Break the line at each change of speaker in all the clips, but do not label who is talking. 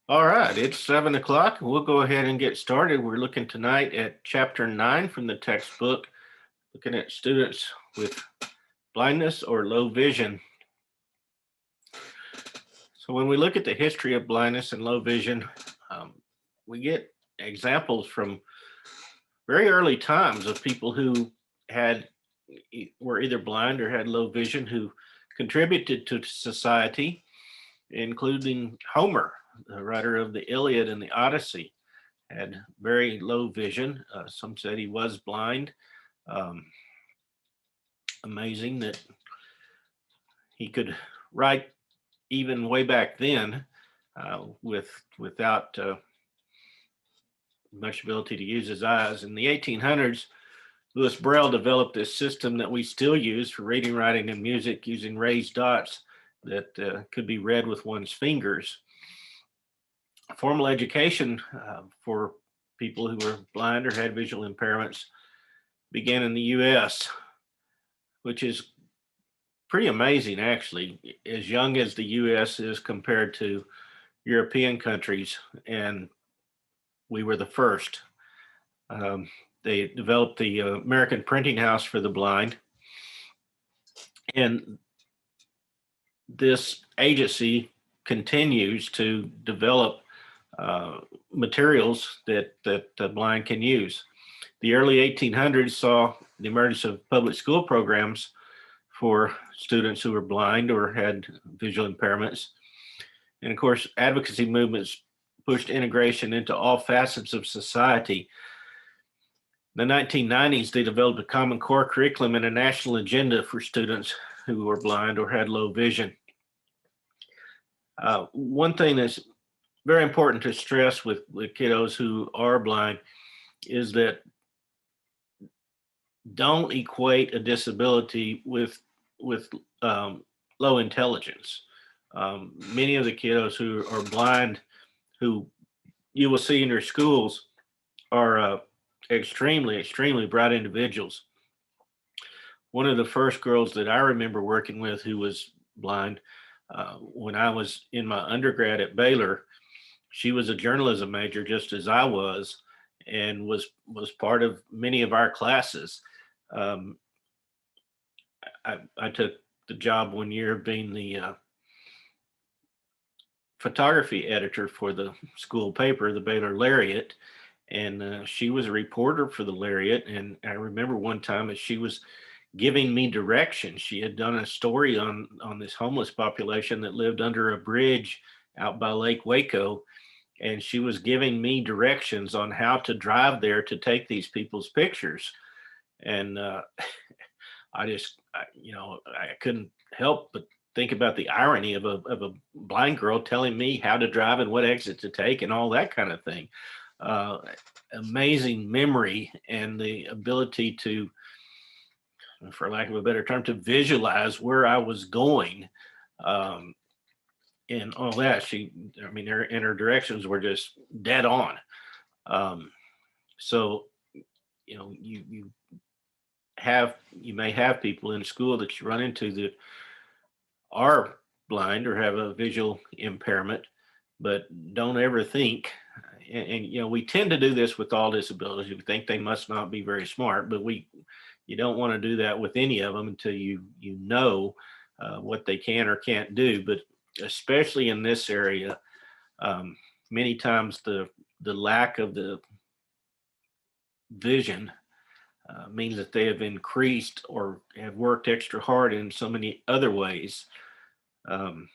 All right, it's 7 o'clock. We'll go ahead and get started. We're looking tonight at chapter 9 from the textbook, looking at students with blindness or low vision. So, when we look at the history of blindness and low vision, we get examples from very early times of people who had were either blind or had low vision who contributed to society, including Homer, the writer of the Iliad and the Odyssey. Had very low vision. Some said he was blind. Um, Amazing that he could write even way back then without much ability to use his eyes. In the 1800s, Louis Braille developed this system that we still use for reading, writing, and music using raised dots that could be read with one's fingers. Formal education for people who were blind or had visual impairments began in the US, which is pretty amazing, actually, as young as the US is compared to European countries. And we were the first. They developed the American Printing House for the Blind. And this agency continues to develop materials that the blind can use. The early 1800s saw the emergence of public school programs for students who were blind or had visual impairments. And of course, advocacy movements pushed integration into all facets of society. In the 1990s, they developed a common core curriculum and a national agenda for students who were blind or had low vision. One thing that's very important to stress with kiddos who are blind is that don't equate a disability with low intelligence. Many of the kiddos who are blind, who you will see in your schools, are extremely bright individuals. One of the first girls that I remember working with who was blind, when I was in my undergrad at Baylor, she was a journalism major just as I was, and was part of many of our classes. Um, I took the job one year of being the photography editor for the school paper, the Baylor Lariat, and she was a reporter for the Lariat. And I remember one time as she was giving me directions, she had done a story on this homeless population that lived under a bridge out by Lake Waco, and she was giving me directions on how to drive there to take these people's pictures. And I couldn't help but think about the irony of a blind girl telling me how to drive and what exit to take and all that kind of thing. Uh, Amazing memory and the ability to, for lack of a better term, to visualize where I was going. Um, and all that. Her directions were just dead on. Um, so, you may have people in school that you run into that are blind or have a visual impairment, but don't ever think. And we tend to do this with all disabilities. We think they must not be very smart, but you don't want to do that with any of them until you know what they can or can't do. But especially in this area, many times the lack of the vision means that they have increased or have worked extra hard in so many other ways. Um,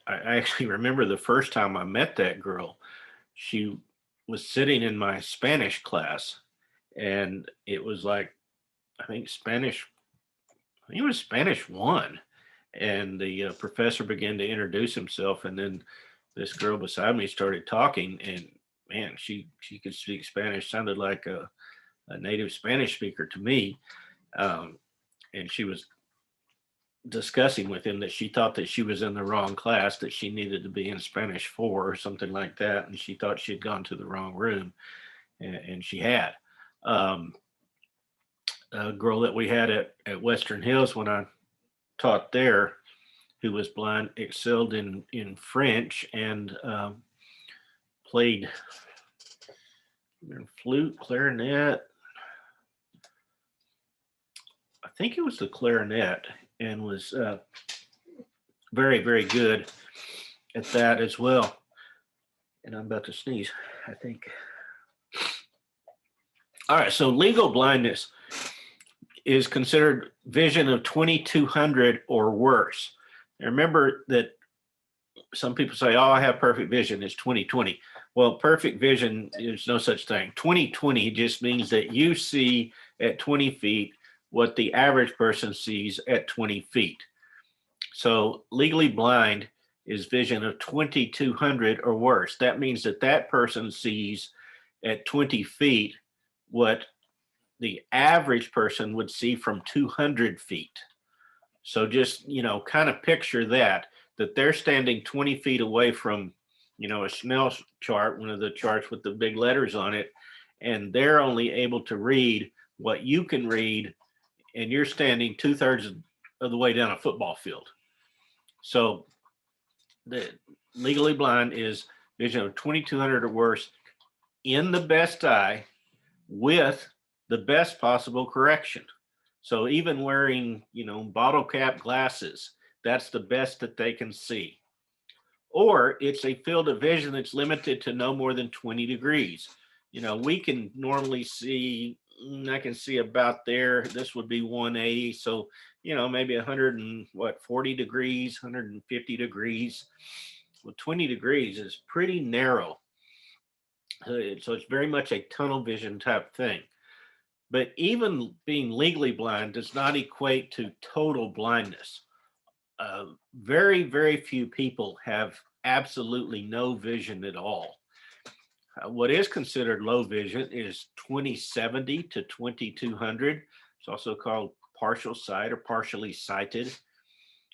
I actually remember the first time I met that girl. She was sitting in my Spanish class, and it was like, I think Spanish, I think it was Spanish one. And the professor began to introduce himself, and then this girl beside me started talking, and man, she could speak Spanish, sounded like a native Spanish speaker to me. Um, and she was discussing with him that she thought that she was in the wrong class, that she needed to be in Spanish 4 or something like that. And she thought she had gone to the wrong room, and she had. Um, a girl that we had at Western Hills when I taught there who was blind, excelled in French and played flute, clarinet. I think it was the clarinet, and was very, very good at that as well. And I'm about to sneeze, I think. All right, so legal blindness is considered vision of 2200 or worse. Now remember that some people say, oh, I have perfect vision, it's 20/20. Well, perfect vision is no such thing. 20/20 just means that you see at 20 feet what the average person sees at 20 feet. So legally blind is vision of 2200 or worse. That means that that person sees at 20 feet what the average person would see from 200 feet. So just, kind of picture that they're standing 20 feet away from, a Snell chart, one of the charts with the big letters on it, and they're only able to read what you can read, and you're standing 2/3 of the way down a football field. So the legally blind is vision of 2200 or worse in the best eye with the best possible correction. So even wearing, bottle cap glasses, that's the best that they can see. Or it's a field of vision that's limited to no more than 20 degrees. We can normally see, I can see about there. This would be 180. So, maybe 140 degrees, 150 degrees. Well, 20 degrees is pretty narrow. So it's very much a tunnel vision type thing. But even being legally blind does not equate to total blindness. Very, very few people have absolutely no vision at all. What is considered low vision is 20/70 to 2200. It's also called partial sight or partially sighted.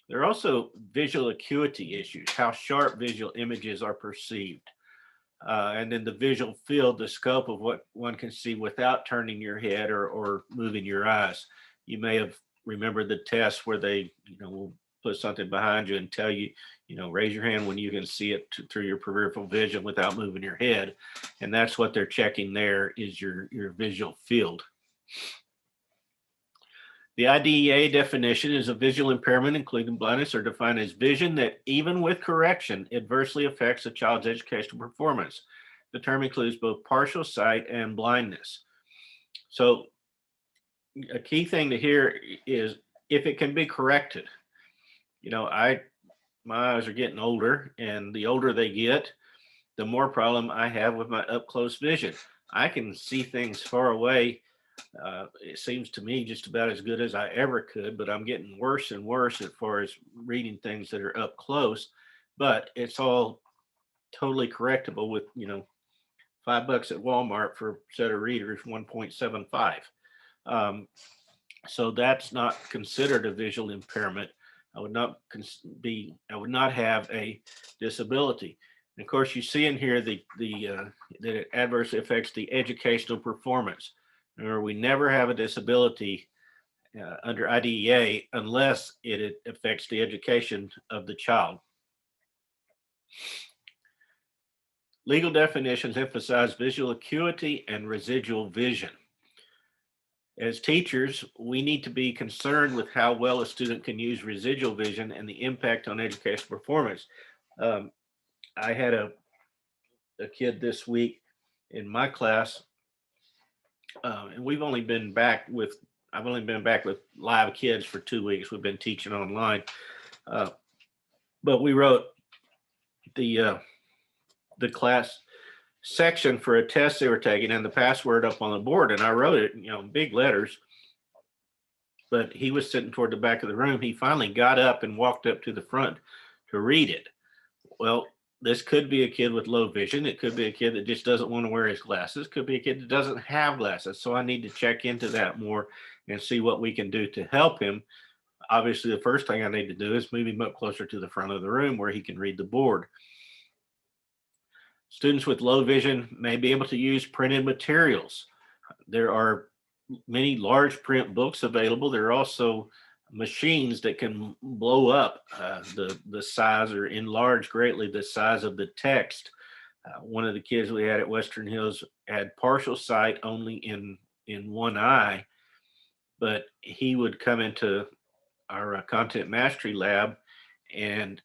There are also visual acuity issues, how sharp visual images are perceived. And then the visual field, the scope of what one can see without turning your head or moving your eyes. You may have remembered the test where they, will put something behind you and tell you, raise your hand when you can see it through your peripheral vision without moving your head. And that's what they're checking there is your visual field. The IDEA definition is a visual impairment, including blindness, are defined as vision that, even with correction, adversely affects a child's educational performance. The term includes both partial sight and blindness. So a key thing to hear is if it can be corrected. My eyes are getting older, and the older they get, the more problem I have with my up close vision. I can see things far away. It seems to me just about as good as I ever could, but I'm getting worse and worse as far as reading things that are up close. But it's all totally correctable with, $5 at Walmart for a set of readers, 1.75. So that's not considered a visual impairment. I would not have a disability. And of course, you see in here that it adversely affects the educational performance. Remember, we never have a disability under IDEA unless it affects the education of the child. Legal definitions emphasize visual acuity and residual vision. As teachers, we need to be concerned with how well a student can use residual vision and the impact on educational performance. I had a kid this week in my class, and I've only been back with live kids for 2 weeks. We've been teaching online, but we wrote the class section for a test they were taking and the password up on the board, and I wrote it, big letters. But he was sitting toward the back of the room. He finally got up and walked up to the front to read it. Well, this could be a kid with low vision. It could be a kid that just doesn't want to wear his glasses. Could be a kid that doesn't have glasses. So I need to check into that more and see what we can do to help him. Obviously, the first thing I need to do is move him up closer to the front of the room where he can read the board. Students with low vision may be able to use printed materials. There are many large print books available. There are also machines that can blow up the size or enlarge greatly the size of the text. One of the kids we had at Western Hills had partial sight only in one eye, but he would come into our content mastery lab, and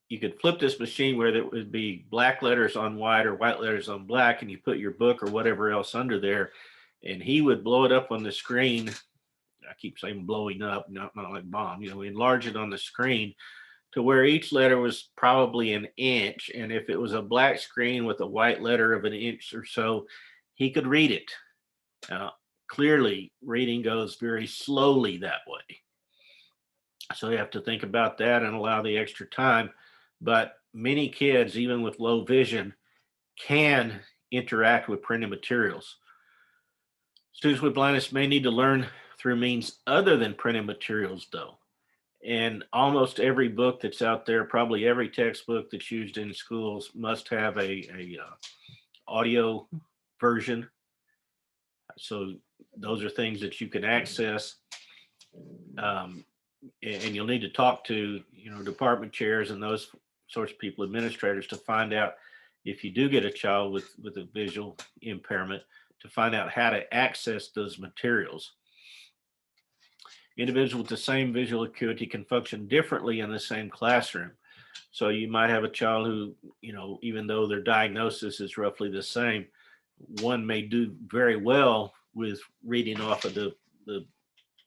you could flip this machine where there would be black letters on white or white letters on black, and you put your book or whatever else under there, and he would blow it up on the screen. I keep saying blowing up, not like bomb, enlarge it on the screen to where each letter was probably an inch. And if it was a black screen with a white letter of an inch or so, he could read it. Clearly, reading goes very slowly that way. So you have to think about that and allow the extra time. But many kids, even with low vision, can interact with printed materials. Students with blindness may need to learn through means other than printed materials, though. And almost every book that's out there, probably every textbook that's used in schools, must have a audio version. So those are things that you can access, and you'll need to talk to department chairs and those sorts of people, administrators, to find out if you do get a child with a visual impairment, to find out how to access those materials. Individuals with the same visual acuity can function differently in the same classroom. So you might have a child who, even though their diagnosis is roughly the same, one may do very well with reading off of the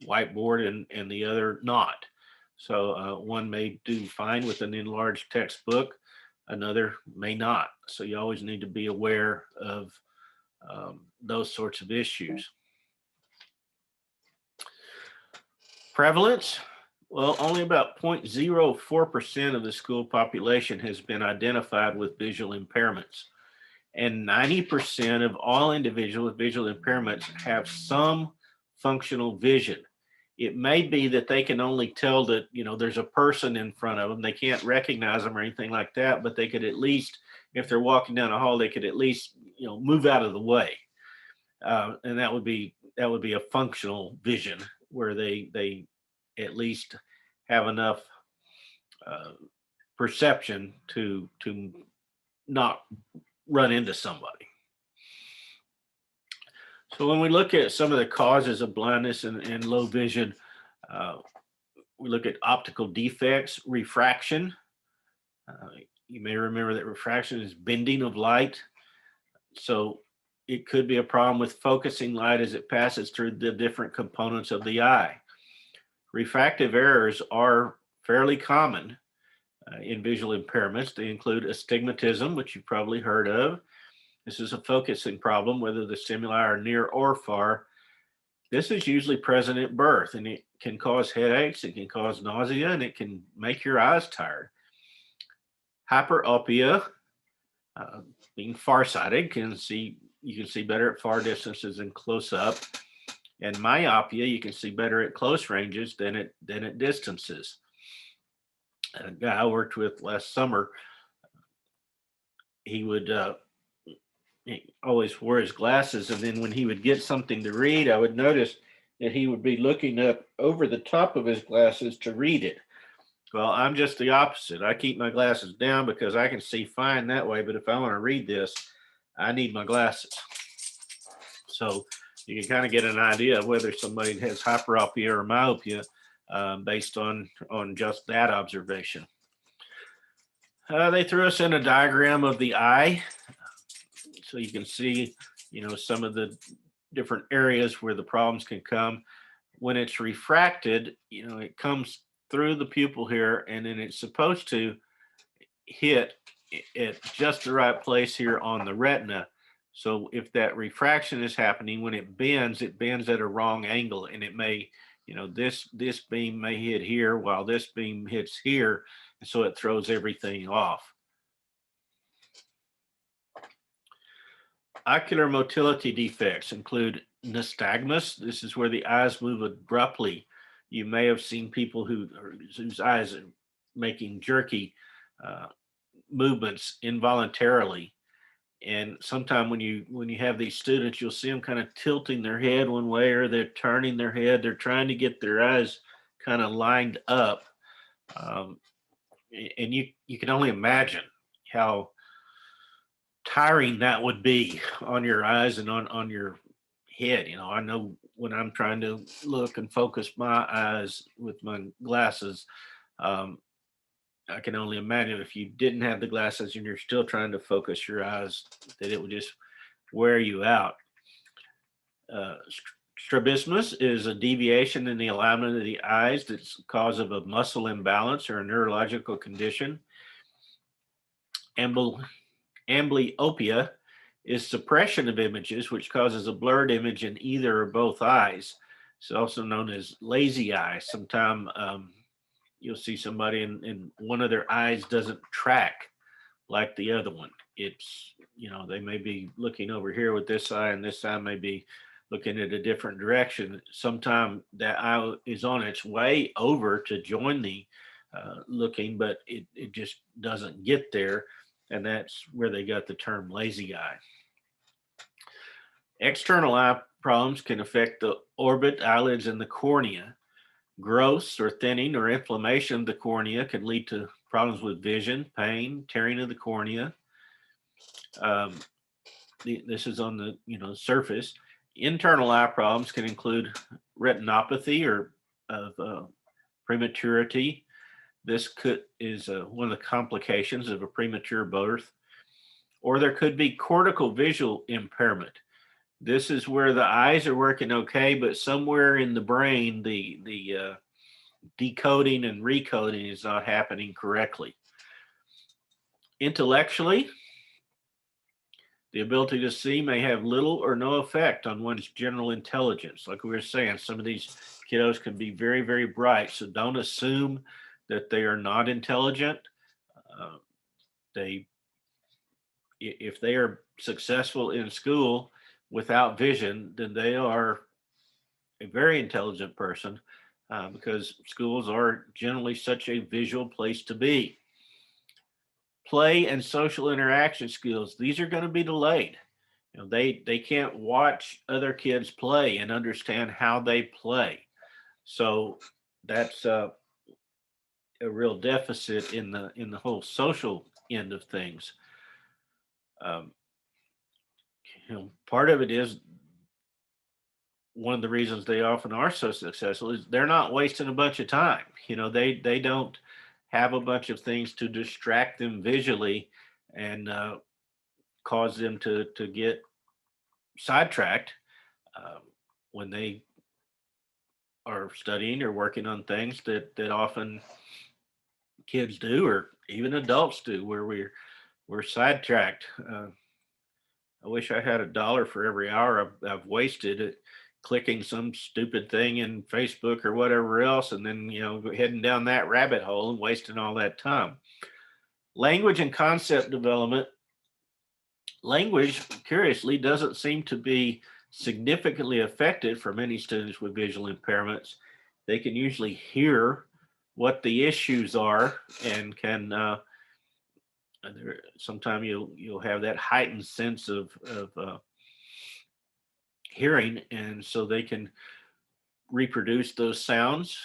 whiteboard and the other not. So one may do fine with an enlarged textbook, another may not. So you always need to be aware of those sorts of issues. Prevalence, well, only about 0.04% of the school population has been identified with visual impairments. And 90% of all individuals with visual impairments have some functional vision. It may be that they can only tell that, there's a person in front of them. They can't recognize them or anything like that, but they could at least, if they're walking down a hall, they could at least, move out of the way. And that would be a functional vision where they at least have enough perception to not run into somebody. So when we look at some of the causes of blindness and low vision, we look at optical defects, refraction. You may remember that refraction is bending of light. So it could be a problem with focusing light as it passes through the different components of the eye. Refractive errors are fairly common in visual impairments. They include astigmatism, which you've probably heard of. This is a focusing problem, whether the stimuli are near or far. This is usually present at birth, and it can cause headaches, it can cause nausea, and it can make your eyes tired. Hyperopia, being farsighted, you can see better at far distances than close up. And myopia, you can see better at close ranges than at distances. A guy I worked with last summer, he would he always wore his glasses, and then when he would get something to read, I would notice that he would be looking up over the top of his glasses to read it. Well, I'm just the opposite. I keep my glasses down because I can see fine that way, but if I want to read this, I need my glasses. So you can kind of get an idea of whether somebody has hyperopia or myopia based on just that observation. They threw us in a diagram of the eye, so you can see, some of the different areas where the problems can come. When it's refracted, it comes through the pupil here, and then it's supposed to hit at just the right place here on the retina. So if that refraction is happening, when it bends at a wrong angle, and it may, this beam may hit here while this beam hits here, and so it throws everything off. Ocular motility defects include nystagmus. This is where the eyes move abruptly. You may have seen people whose eyes are making jerky movements involuntarily. And sometimes when you have these students, you'll see them kind of tilting their head one way, or they're turning their head. They're trying to get their eyes kind of lined up. Um, and you can only imagine how tiring that would be on your eyes and on your head. I know when I'm trying to look and focus my eyes with my glasses, um, I can only imagine if you didn't have the glasses and you're still trying to focus your eyes, that it would just wear you out. Strabismus is a deviation in the alignment of the eyes that's cause of a muscle imbalance or a neurological condition. Ambly- Amblyopia is suppression of images, which causes a blurred image in either or both eyes. It's also known as lazy eye. Sometimes you'll see somebody and one of their eyes doesn't track like the other one. They may be looking over here with this eye, and this eye may be looking at a different direction. Sometimes that eye is on its way over to join the looking, but it just doesn't get there. And that's where they got the term lazy eye. External eye problems can affect the orbit, eyelids, and the cornea. Growths or thinning or inflammation of the cornea can lead to problems with vision, pain, tearing of the cornea. Um, this is on the surface. Internal eye problems can include retinopathy or of prematurity. This is one of the complications of a premature birth, or there could be cortical visual impairment. This is where the eyes are working okay, but somewhere in the brain, the decoding and recoding is not happening correctly. Intellectually, the ability to see may have little or no effect on one's general intelligence. Like we were saying, some of these kiddos can be very, very bright. So don't assume that they are not intelligent. Uh, they, if they are successful in school without vision, then they are a very intelligent person because schools are generally such a visual place to be. Play and social interaction skills, these are going to be delayed. They can't watch other kids play and understand how they play. So that's a real deficit in the whole social end of things. Um, Part of it is one of the reasons they often are so successful is they're not wasting a bunch of time. They don't have a bunch of things to distract them visually and cause them to get sidetracked um, when they are studying or working on things that often kids do or even adults do, where we're sidetracked. I wish I had $1 for every hour I've wasted clicking some stupid thing in Facebook or whatever else, and then heading down that rabbit hole and wasting all that time. Language and concept development. Language, curiously, doesn't seem to be significantly affected for many students with visual impairments. They can usually hear what the issues are and can sometimes you'll have that heightened sense of hearing, and so they can reproduce those sounds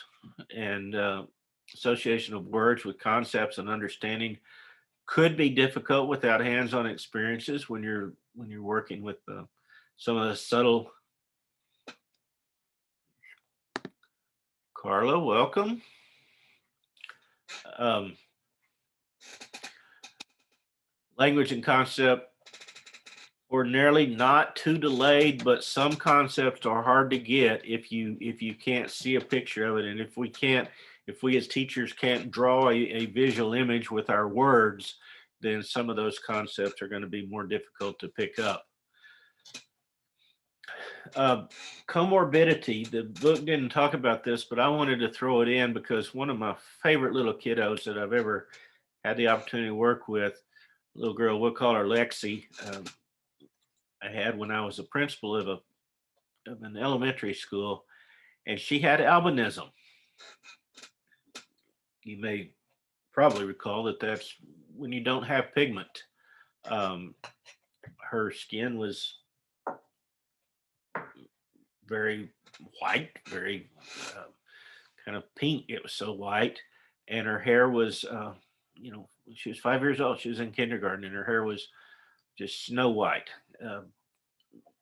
and association of words with concepts and understanding could be difficult without hands-on experiences when you're working with some of the subtle. Carla, welcome. um, Language and concept ordinarily not too delayed, but some concepts are hard to get if you can't see a picture of it, and if we as teachers can't draw a visual image with our words, then some of those concepts are going to be more difficult to pick up. uh, Comorbidity, the book didn't talk about this, but I wanted to throw it in because one of my favorite little kiddos that I've ever had the opportunity to work with, little girl, we'll call her Lexi. I had when I was a principal of an elementary school, and she had albinism. You may probably recall that that's when you don't have pigment. Um, Her skin was very white, very uh, kind of pink. It was so white, and her hair was, she was 5 years old. She was in kindergarten, and her hair was just snow white. Uh,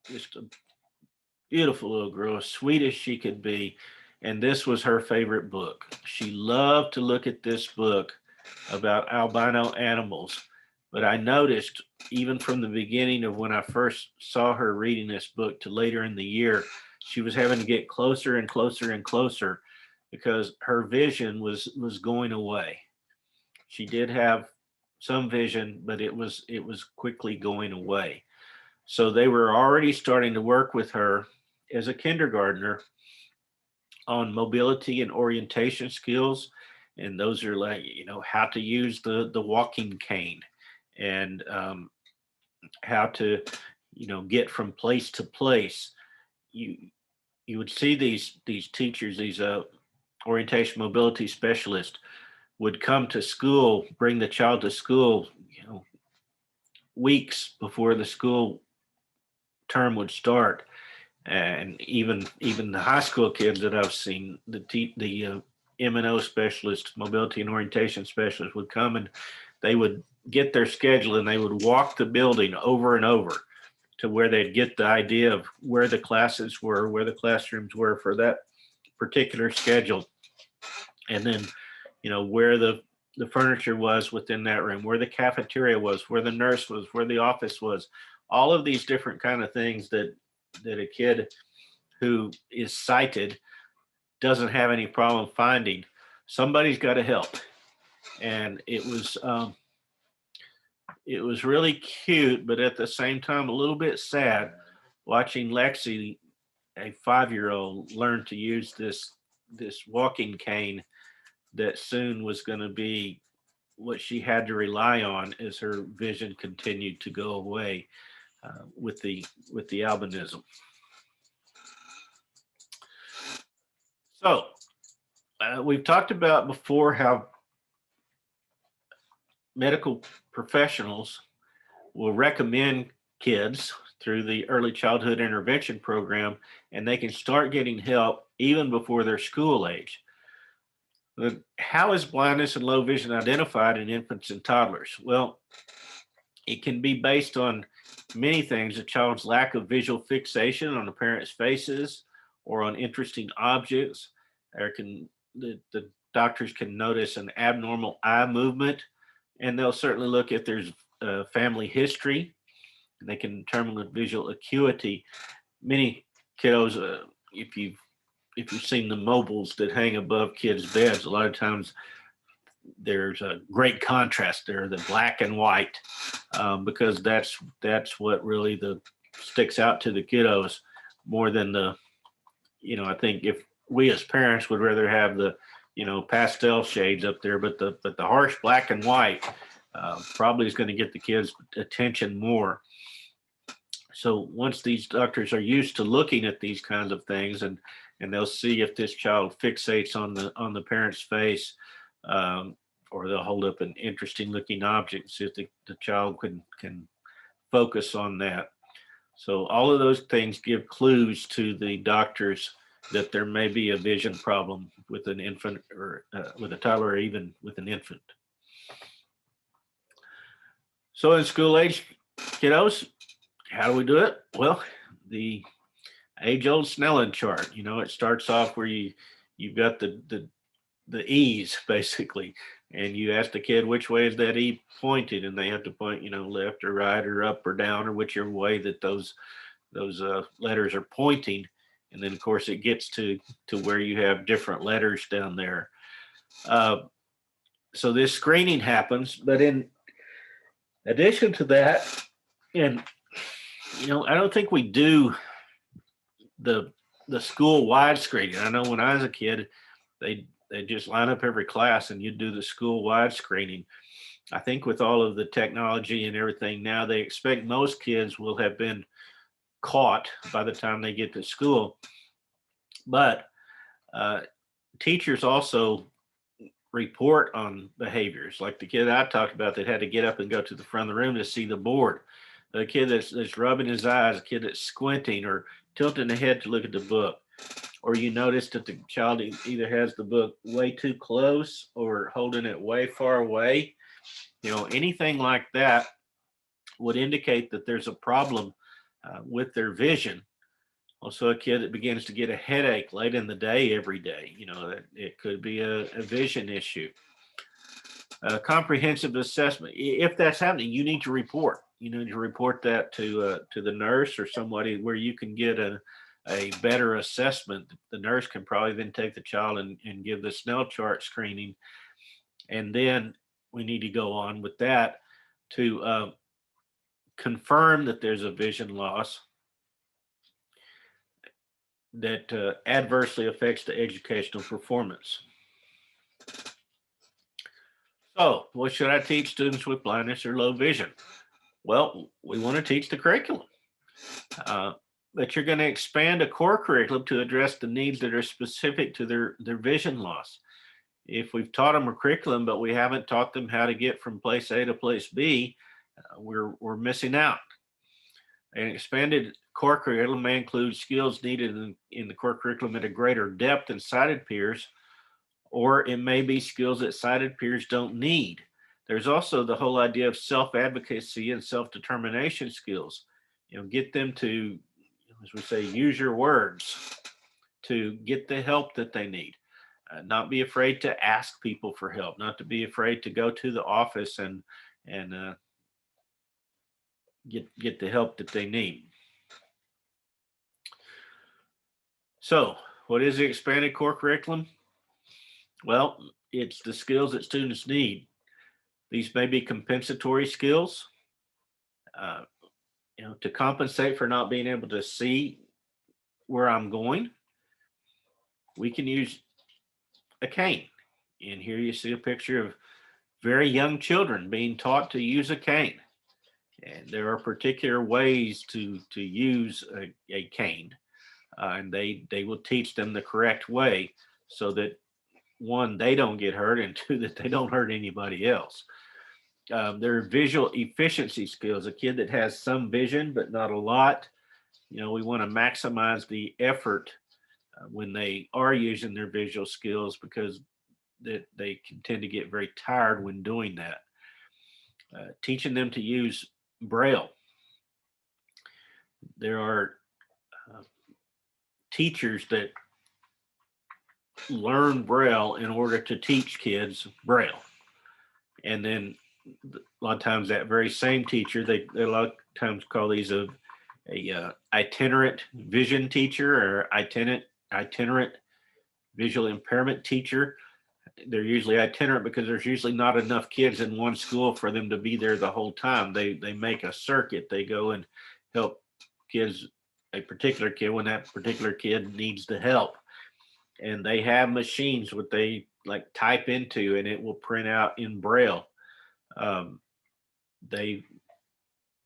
just a beautiful little girl, as sweet as she could be. And this was her favorite book. She loved to look at this book about albino animals. But I noticed, even from the beginning of when I first saw her reading this book to later in the year, she was having to get closer and closer and closer because her vision was going away. She did have some vision, but it was quickly going away. So they were already starting to work with her as a kindergartner on mobility and orientation skills. And those are like, how to use the walking cane, and how to, get from place to place. You you would see these teachers, these orientation mobility specialists would come to school, bring the child to school, weeks before the school term would start. And even the high school kids that I've seen, the M&O specialist, mobility and orientation specialist, would come, and they would get their schedule and they would walk the building over and over to where they'd get the idea of where the classes were, where the classrooms were for that particular schedule, and then where the furniture was within that room, where the cafeteria was, where the nurse was, where the office was, all of these different kind of things that a kid who is sighted doesn't have any problem finding. Somebody's got to help. And it was really cute, but at the same time a little bit sad watching Lexi, a 5-year-old, learn to use this walking cane that soon was going to be what she had to rely on as her vision continued to go away with the albinism. So we've talked about before how medical professionals will recommend kids through the early childhood intervention program, and they can start getting help even before their school age. But how is blindness and low vision identified in infants and toddlers? Well, it can be based on many things: a child's lack of visual fixation on the parents' faces or on interesting objects. The doctors can notice an abnormal eye movement, and they'll certainly look at there's family history. They can determine with visual acuity. Many kiddos, if you've seen the mobiles that hang above kids' beds, a lot of times there's a great contrast there, the black and white, because that's what really sticks out to the kiddos more than I think if we as parents would rather have the pastel shades up there, but the harsh black and white probably is going to get the kids' attention more. So once these doctors are used to looking at these kinds of things, and they'll see if this child fixates on the parent's face, or they'll hold up an interesting looking object and see if the child can focus on that. So all of those things give clues to the doctors that there may be a vision problem with an infant, or with a toddler, or even with an infant. So in school age kiddos, how do we do it? Well, the age-old Snellen chart. It starts off where you've got the E's basically, and you ask the kid which way is that E pointed, and they have to point, left or right or up or down or whichever way that those letters are pointing. And then of course it gets to where you have different letters down there. So this screening happens, but in addition to that, and I don't think we do the school wide screening. I know when I was a kid, they just line up every class and you do the school wide screening. I think with all of the technology and everything now, they expect most kids will have been caught by the time they get to school. But teachers also report on behaviors, like the kid I talked about that had to get up and go to the front of the room to see the board, the kid that's rubbing his eyes, a kid that's squinting or tilting the head to look at the book. or you notice that the child either has the book way too close or holding it way far away, anything like that would indicate that there's a problem with their vision. Also, a kid that begins to get a headache late in the day every day, it could be a vision issue. Comprehensive assessment. If that's happening, you need to report. You need to report that to the nurse or somebody where you can get a better assessment. The nurse can probably then take the child and give the Snell chart screening, and then we need to go on with that to confirm that there's a vision loss that adversely affects the educational performance. So, what should I teach students with blindness or low vision? Well, we want to teach the curriculum. But you're going to expand a core curriculum to address the needs that are specific to their vision loss. If we've taught them a curriculum, but we haven't taught them how to get from place A to place B, we're missing out. An expanded core curriculum may include skills needed in the core curriculum at a greater depth than sighted peers, or it may be skills that sighted peers don't need. There's also the whole idea of self-advocacy and self-determination skills. Get them to, as we say, use your words to get the help that they need. Not be afraid to ask people for help. Not to be afraid to go to the office and get the help that they need. So, what is the expanded core curriculum? Well, it's the skills that students need. These may be compensatory skills, to compensate for not being able to see where I'm going. We can use a cane. And here you see a picture of very young children being taught to use a cane. And there are particular ways to use a cane, and they will teach them the correct way so that, one, they don't get hurt, and two, that they don't hurt anybody else. There are visual efficiency skills. A kid that has some vision but not a lot, we want to maximize the effort when they are using their visual skills, because they can tend to get very tired when doing that. Teaching them to use Braille. There are teachers that learn Braille in order to teach kids Braille. And then a lot of times that very same teacher, they a lot of times call these a itinerant vision teacher or itinerant visual impairment teacher. They're usually itinerant because there's usually not enough kids in one school for them to be there the whole time. They make a circuit. They go and help kids, a particular kid, when that particular kid needs the help. And they have machines what they like type into, and it will print out in Braille.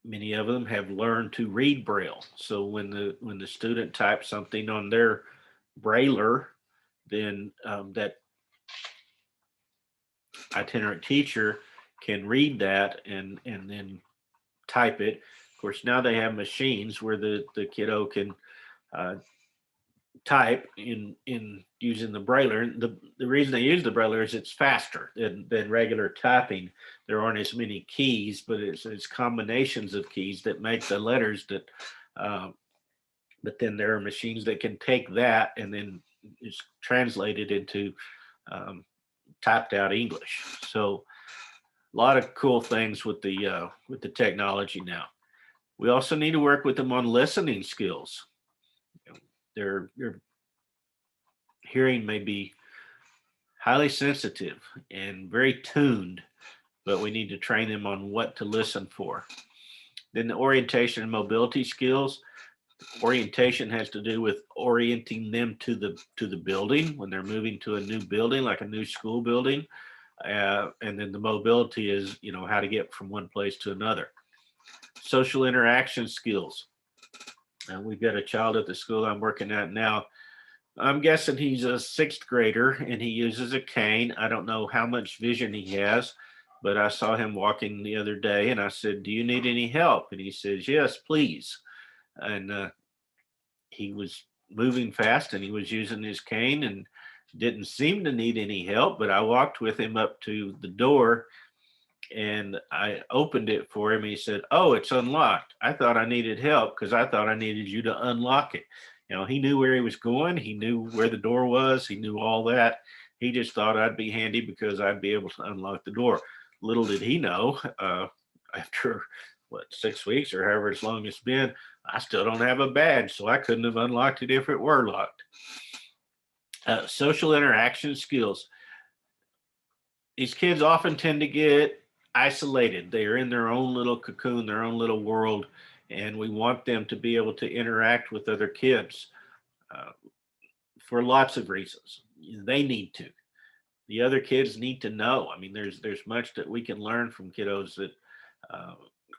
Many of them have learned to read Braille. So when the student types something on their Brailler, then that itinerant teacher can read that and then type it. Of course, now they have machines where the kiddo can type in using the Brailler. The reason they use the Brailler is it's faster than regular typing. There aren't as many keys, but it's combinations of keys that make the letters that. But then there are machines that can take that and then it's translated into typed out English. So a lot of cool things with the technology now. We also need to work with them on listening skills. Their hearing may be highly sensitive and very tuned, but we need to train them on what to listen for. Then the orientation and mobility skills. Orientation has to do with orienting them to the building when they're moving to a new building, like a new school building. And then the mobility is, how to get from one place to another. Social interaction skills. We've got a child at the school I'm working at now. I'm guessing he's a sixth grader and he uses a cane. I don't know how much vision he has, but I saw him walking the other day and I said, "Do you need any help?" And he says, "Yes, please." And he was moving fast, and he was using his cane and didn't seem to need any help. But I walked with him up to the door and I opened it for him. He said, "Oh, it's unlocked. I thought I needed help because I thought I needed you to unlock it." He knew where he was going. He knew where the door was. He knew all that. He just thought I'd be handy because I'd be able to unlock the door. Little did he know, after what, 6 weeks or however it's long it's been, I still don't have a badge, so I couldn't have unlocked it if it were locked. Social interaction skills. These kids often tend to get isolated. They are in their own little cocoon, their own little world, and we want them to be able to interact with other kids uh, for lots of reasons. They need to. The other kids need to know. I mean, there's much that we can learn from kiddos that uh,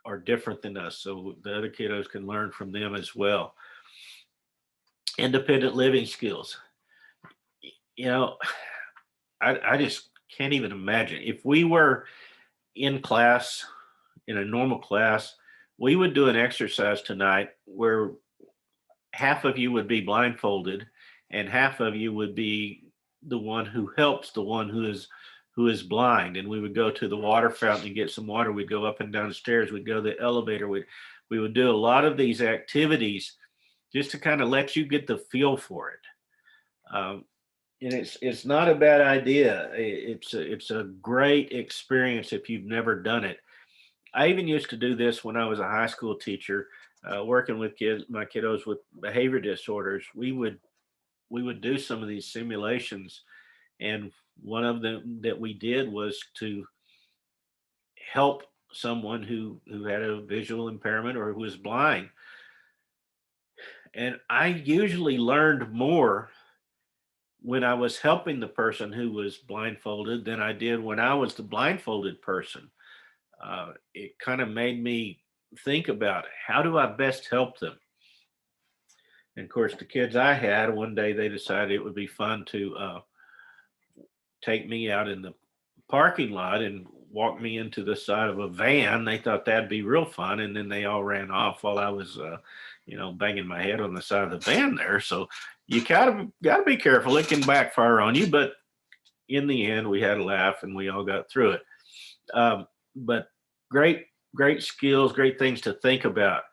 are different than us, so the other kiddos can learn from them as well. Independent living skills. You know, I just can't even imagine if we were in class, in a normal class, we would do an exercise tonight where half of you would be blindfolded and half of you would be the one who helps the one who is blind, and we would go to the water fountain and get some water. We'd go up and down the stairs. We'd go to the elevator. We would do a lot of these activities just to kind of let you get the feel for it. Um, and it's not a bad idea. It's a great experience if you've never done it. I even used to do this when I was a high school teacher, working with kids, my kiddos with behavior disorders. We would do some of these simulations, and one of them that we did was to help someone who had a visual impairment or who was blind. And I usually learned more when I was helping the person who was blindfolded than I did when I was the blindfolded person. It kind of made me think about how do I best help them. And of course, the kids I had, one day they decided it would be fun to take me out in the parking lot and walk me into the side of a van. They thought that'd be real fun, and then they all ran off while I was, banging my head on the side of the van there. So you gotta be careful; it can backfire on you. But in the end, we had a laugh and we all got through it. But great skills, great things to think about.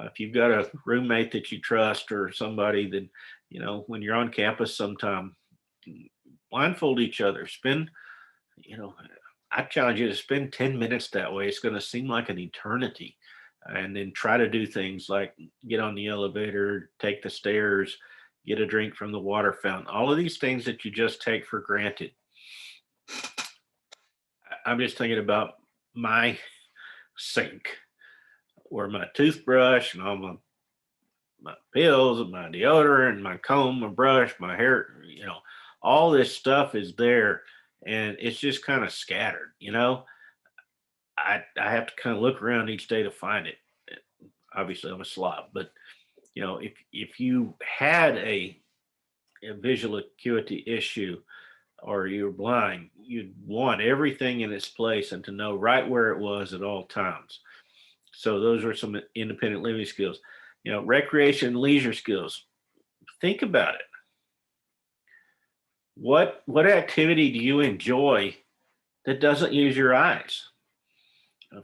If you've got a roommate that you trust or somebody that, when you're on campus sometime, blindfold each other. You know, I challenge you to spend 10 minutes that way. It's going to seem like an eternity. And then try to do things like get on the elevator, take the stairs, get a drink from the water fountain, all of these things that you just take for granted. I'm just thinking about my sink or my toothbrush and all my pills and my deodorant and my comb, my brush, my hair, all this stuff is there and it's just kind of scattered, I have to kind of look around each day to find it. Obviously I'm a slob, but if you had a visual acuity issue or you're blind, you'd want everything in its place and to know right where it was at all times. So those are some independent living skills. Recreation and leisure skills. Think about it. What activity do you enjoy that doesn't use your eyes?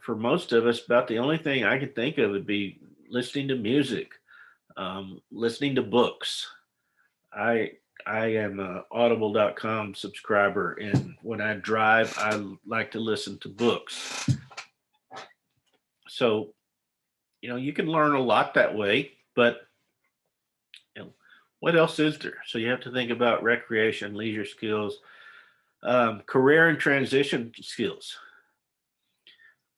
For most of us, about the only thing I could think of would be listening to music, listening to books. I I am a audible.com subscriber, and when I drive, I like to listen to books. So, you can learn a lot that way, but what else is there? So you have to think about recreation, leisure skills, career and transition skills.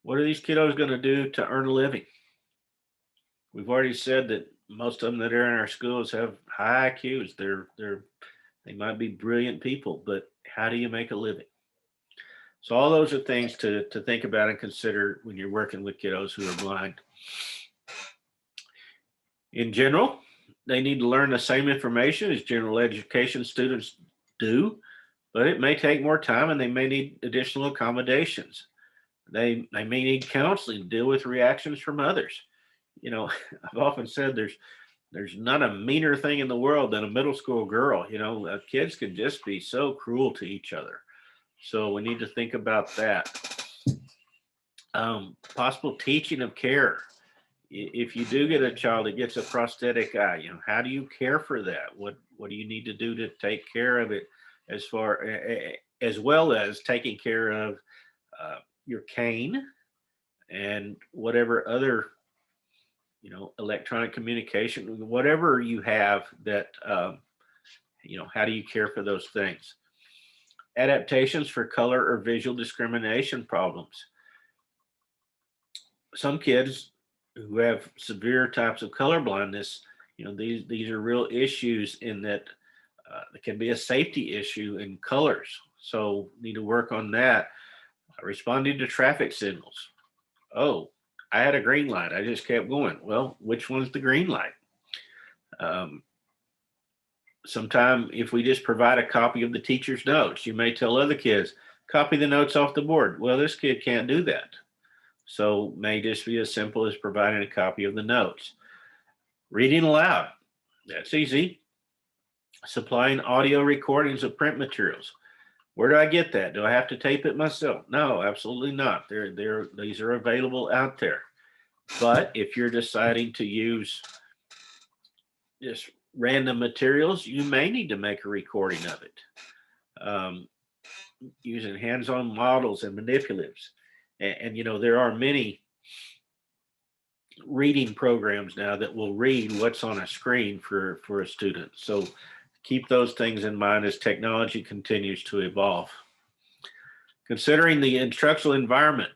What are these kiddos going to do to earn a living? We've already said that most of them that are in our schools have high IQs. They might be brilliant people, but how do you make a living? So all those are things to think about and consider when you're working with kiddos who are blind. In general, they need to learn the same information as general education students do, but it may take more time and they may need additional accommodations. They may need counseling to deal with reactions from others. I've often said There's not a meaner thing in the world than a middle school girl. Kids can just be so cruel to each other. So we need to think about that. Possible teaching of care. If you do get a child that gets a prosthetic eye, how do you care for that? What do you need to do to take care of it, as well as taking care of your cane and whatever other electronic communication, whatever you have that how do you care for those things? Adaptations for color or visual discrimination problems. Some kids who have severe types of color blindness, these are real issues in that it can be a safety issue in colors. So need to work on that. Responding to traffic signals. Oh, I had a green light. I just kept going. Well, which one's the green light? Sometime if we just provide a copy of the teacher's notes, you may tell other kids, copy the notes off the board. Well, this kid can't do that. So may just be as simple as providing a copy of the notes. Reading aloud. That's easy. Supplying audio recordings of print materials. Where do I get that? Do I have to tape it myself? No, absolutely not. These are available out there. But if you're deciding to use just random materials, you may need to make a recording of it. Using hands-on models and manipulatives. And there are many reading programs now that will read what's on a screen for a student. So keep those things in mind as technology continues to evolve. Considering the instructional environment,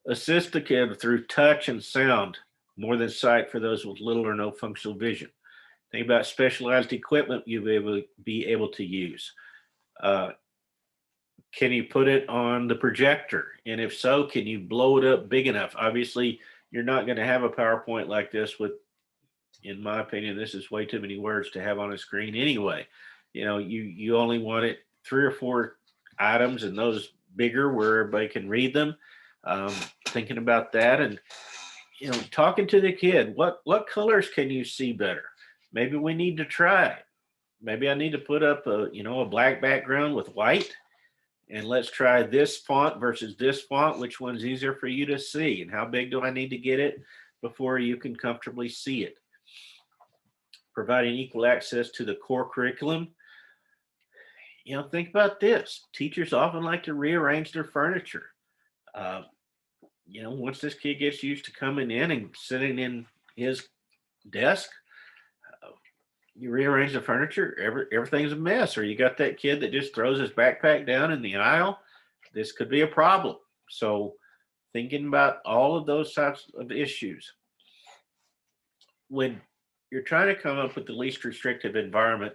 assist the kid through touch and sound more than sight for those with little or no functional vision. Think about specialized equipment you'll be able to use. Can you put it on the projector? And if so, can you blow it up big enough? Obviously, you're not going to have a PowerPoint like this with, in my opinion, this is way too many words to have on a screen anyway. You only want it 3 or 4 items and those bigger where everybody can read them. Thinking about that and, talking to the kid, what colors can you see better? Maybe we need to try it. Maybe I need to put up a black background with white. And let's try this font versus this font. Which one's easier for you to see? And how big do I need to get it before you can comfortably see it? Providing equal access to the core curriculum. Think about this. Teachers often like to rearrange their furniture. Once this kid gets used to coming in and sitting in his desk, you rearrange the furniture, everything's a mess. Or you got that kid that just throws his backpack down in the aisle. This could be a problem. So thinking about all of those types of issues. When you're trying to come up with the least restrictive environment,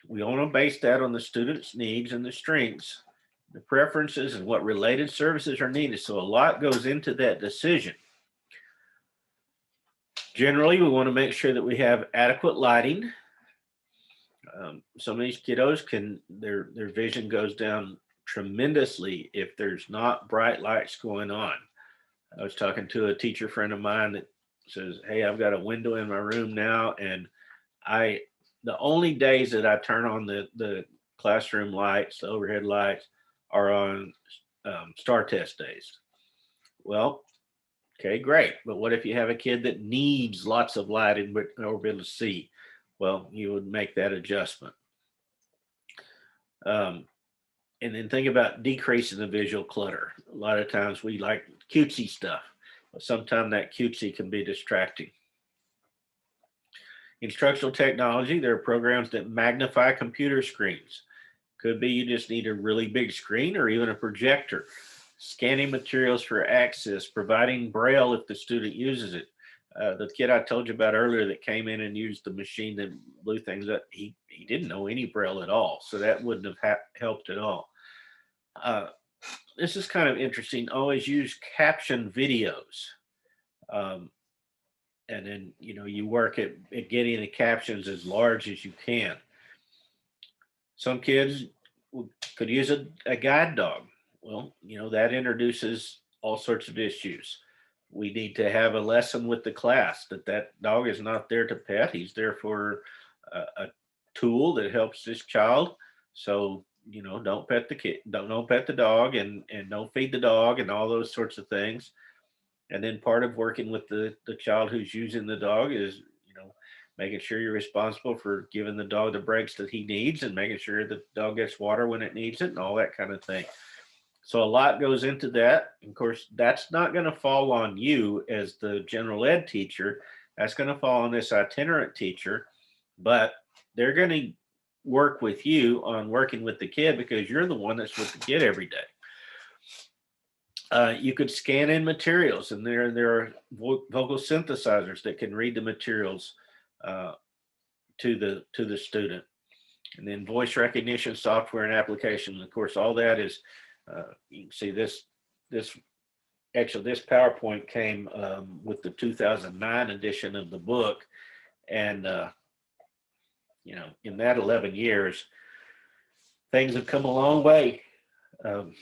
we want to base that on the student's needs and the strengths, the preferences, and what related services are needed. So a lot goes into that decision. Generally, we want to make sure that we have adequate lighting. Some of these kiddos their vision goes down tremendously if there's not bright lights going on. I was talking to a teacher friend of mine that says, hey, I've got a window in my room now, and the only days that I turn on the classroom lights, the overhead lights, are on STAR test days. Well, okay, great. But what if you have a kid that needs lots of light in order to be able to see? Well, you would make that adjustment. And then think about decreasing the visual clutter. A lot of times we like cutesy stuff, but sometimes that cutesy can be distracting. Instructional technology, there are programs that magnify computer screens. Could be you just need a really big screen or even a projector. Scanning materials for access, providing Braille if the student uses it. The kid I told you about earlier that came in and used the machine that blew things up, he didn't know any Braille at all, so that wouldn't have helped at all. This is kind of interesting. Always use caption videos. And then, you work at getting the captions as large as you can. Some kids could use a guide dog. Well, that introduces all sorts of issues. we need to have a lesson with the class that that dog is not there to pet. He's there for a tool that helps this child. So, you know, don't pet the kid, don't pet the dog, and don't feed the dog, and all those sorts of things. And then part of working with the child who's using the dog is, you know, making sure you're responsible for giving the dog the breaks that he needs, and making sure the dog gets water when it needs it, and all that kind of thing. So a lot goes into that. Of course, that's not going to fall on you as the general ed teacher. That's going to fall on this itinerant teacher, but they're going to work with you on working with the kid because you're the one that's with the kid every day. You could scan in materials, and there are vocal synthesizers that can read the materials uh, to the student, and then voice recognition software and applications. Of course, all that is you can see this actually this PowerPoint came with the 2009 edition of the book, and you know, in that 11 years, things have come a long way. Um,